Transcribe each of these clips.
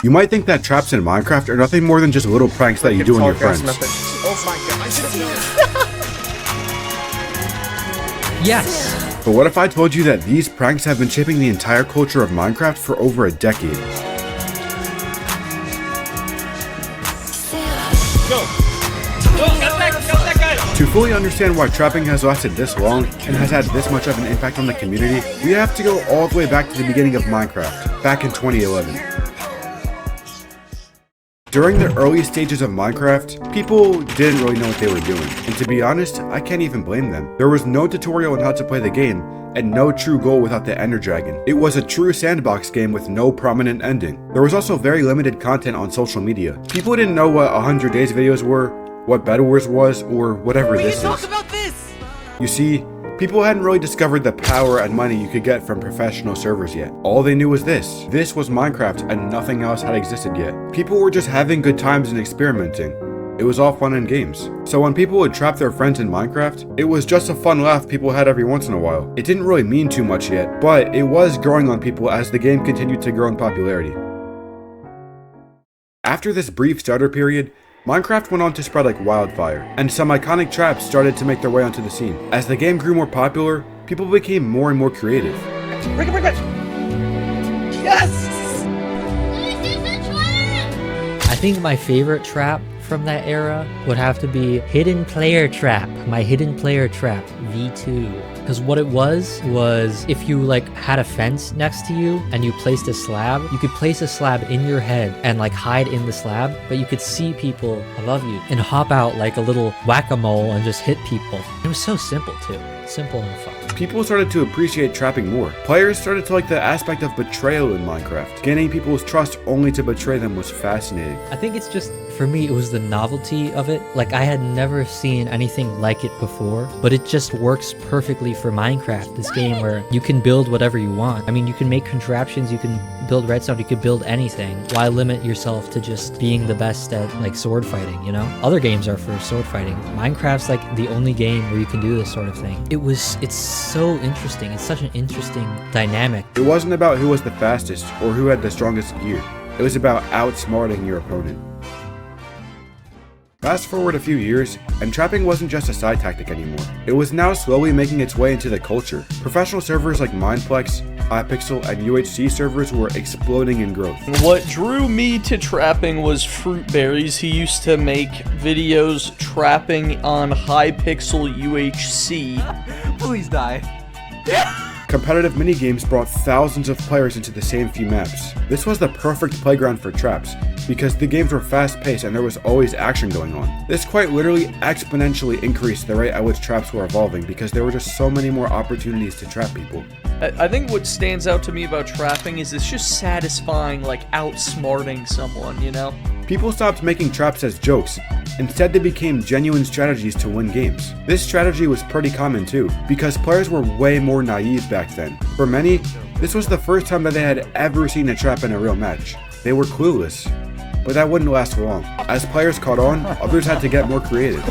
You might think that traps in Minecraft are nothing more than just little pranks that you do on your friends. Oh my god. Yes. But what if I told you that these pranks have been shaping the entire culture of Minecraft for over a decade? To fully understand why trapping has lasted this long and has had this much of an impact on the community, we have to go all the way back to the beginning of Minecraft, back in 2011. During the early stages of Minecraft, people didn't really know what they were doing, and to be honest, I can't even blame them. There was no tutorial on how to play the game, and no true goal without the Ender Dragon. It was a true sandbox game with no prominent ending. There was also very limited content on social media. People didn't know what 100 Days videos were, what Bed Wars was, or whatever this is. Talk about this. You see, people hadn't really discovered the power and money you could get from professional servers yet. All they knew was this. This was Minecraft and nothing else had existed yet. People were just having good times and experimenting. It was all fun and games. So when people would trap their friends in Minecraft, it was just a fun laugh people had every once in a while. It didn't really mean too much yet, but it was growing on people as the game continued to grow in popularity. After this brief starter period, Minecraft went on to spread like wildfire, and some iconic traps started to make their way onto the scene. As the game grew more popular, people became more and more creative. Break it. Yes! I think my favorite trap from that era would have to be Hidden Player Trap. My Hidden Player Trap V2. Because what it was if you like had a fence next to you and you placed a slab, you could place a slab in your head and like hide in the slab, but you could see people above you and hop out like a little whack-a-mole and just hit people. It was so simple too. Simple and fun. People started to appreciate trapping more. Players started to like the aspect of betrayal in Minecraft. Gaining people's trust only to betray them was fascinating. I think it's just, for me, it was the novelty of it. Like, I had never seen anything like it before, but it just works perfectly for Minecraft, this game where you can build whatever you want. I mean, you can make contraptions, you can build redstone, you could build anything. Why limit yourself to just being the best at, like, sword fighting, you know? Other games are for sword fighting. Minecraft's, like, the only game where you can do this sort of thing. It's so interesting. It's such an interesting dynamic. It wasn't about who was the fastest or who had the strongest gear. It was about outsmarting your opponent. Fast forward a few years, and trapping wasn't just a side tactic anymore. It was now slowly making its way into the culture. Professional servers like Mineplex, Bitzel, and UHC servers were exploding in growth. What drew me to trapping was Fruit Berries. He used to make videos trapping on Hypixel UHC. Please die. Competitive minigames brought thousands of players into the same few maps. This was the perfect playground for traps, because the games were fast-paced and there was always action going on. This quite literally exponentially increased the rate at which traps were evolving because there were just so many more opportunities to trap people. I think what stands out to me about trapping is it's just satisfying, like outsmarting someone, you know? People stopped making traps as jokes. Instead, they became genuine strategies to win games. This strategy was pretty common too, because players were way more naive back then. For many, this was the first time that they had ever seen a trap in a real match. They were clueless. But that wouldn't last long. As players caught on, others had to get more creative.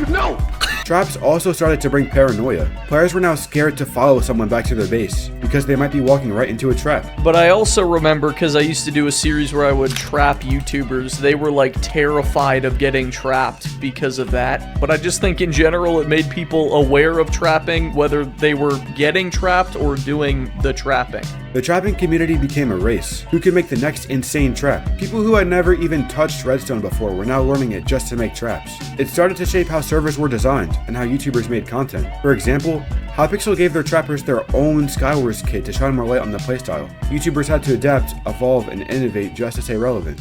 No! Traps also started to bring paranoia. Players were now scared to follow someone back to their base, because they might be walking right into a trap. But I also remember, because I used to do a series where I would trap YouTubers, they were like terrified of getting trapped because of that. But I just think in general it made people aware of trapping, whether they were getting trapped or doing the trapping. The trapping community became a race. Who could make the next insane trap? People who had never even touched redstone before were now learning it just to make traps. It started to shape how servers were designed and how YouTubers made content. For example, Hypixel gave their trappers their own Skywars kit to shine more light on the playstyle. YouTubers had to adapt, evolve, and innovate just to stay relevant.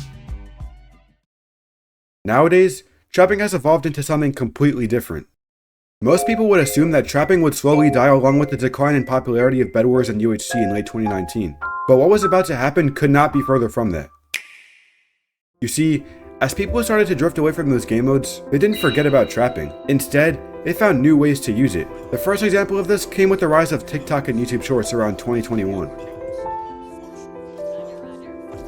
Nowadays, trapping has evolved into something completely different. Most people would assume that trapping would slowly die along with the decline in popularity of Bed Wars and UHC in late 2019. But what was about to happen could not be further from that. You see, as people started to drift away from those game modes, they didn't forget about trapping. Instead, they found new ways to use it. The first example of this came with the rise of TikTok and YouTube Shorts around 2021.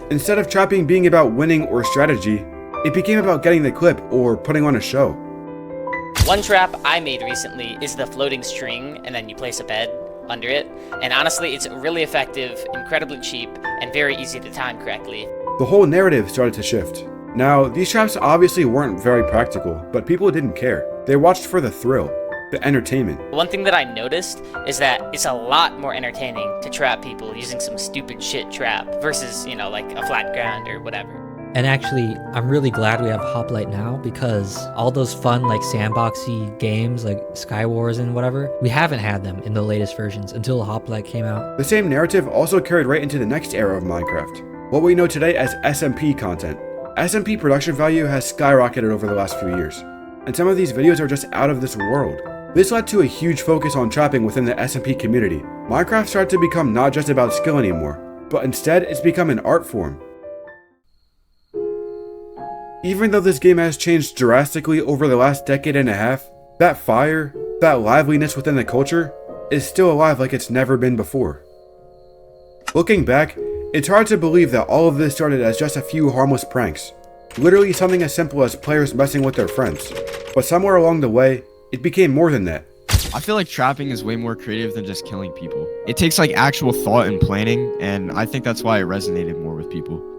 Instead of trapping being about winning or strategy, it became about getting the clip or putting on a show. One trap I made recently is the floating string, and then you place a bed. under it. And honestly, it's really effective, incredibly cheap, and very easy to time correctly. The whole narrative started to shift. Now, these traps obviously weren't very practical, but people didn't care. They watched for the thrill, the entertainment. One thing that I noticed is that it's a lot more entertaining to trap people using some stupid shit trap versus, you know, like a flat ground or whatever. And actually, I'm really glad we have Hoplite now, because all those fun like sandboxy games like Sky Wars and whatever, we haven't had them in the latest versions until Hoplite came out. The same narrative also carried right into the next era of Minecraft, what we know today as SMP content. SMP production value has skyrocketed over the last few years, and some of these videos are just out of this world. This led to a huge focus on trapping within the SMP community. Minecraft started to become not just about skill anymore, but instead it's become an art form. Even though this game has changed drastically over the last decade and a half, that fire, that liveliness within the culture, is still alive like it's never been before. Looking back, it's hard to believe that all of this started as just a few harmless pranks, literally something as simple as players messing with their friends. But somewhere along the way, it became more than that. I feel like trapping is way more creative than just killing people. It takes like actual thought and planning, and I think that's why it resonated more with people.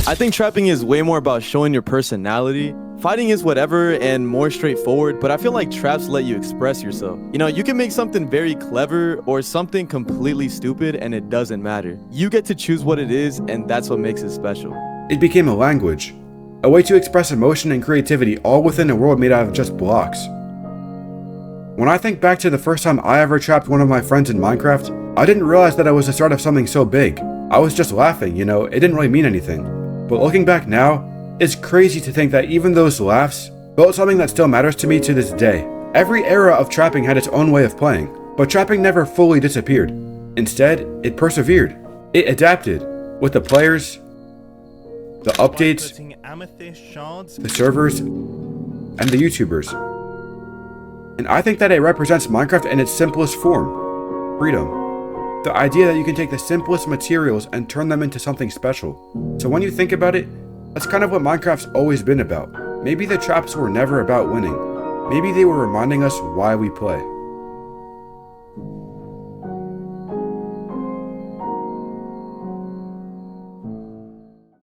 I think trapping is way more about showing your personality. Fighting is whatever and more straightforward, but I feel like traps let you express yourself. You know, you can make something very clever or something completely stupid and it doesn't matter. You get to choose what it is, and that's what makes it special. It became a language, a way to express emotion and creativity all within a world made out of just blocks. When I think back to the first time I ever trapped one of my friends in Minecraft, I didn't realize that it was the start of something so big. I was just laughing, you know, it didn't really mean anything. But looking back now, it's crazy to think that even those laughs built something that still matters to me to this day. Every era of trapping had its own way of playing, but trapping never fully disappeared. Instead, it persevered. It adapted, with the players, the updates, the servers, and the YouTubers. And I think that it represents Minecraft in its simplest form: freedom. The idea that you can take the simplest materials and turn them into something special. So when you think about it, that's kind of what Minecraft's always been about. Maybe the traps were never about winning. Maybe they were reminding us why we play.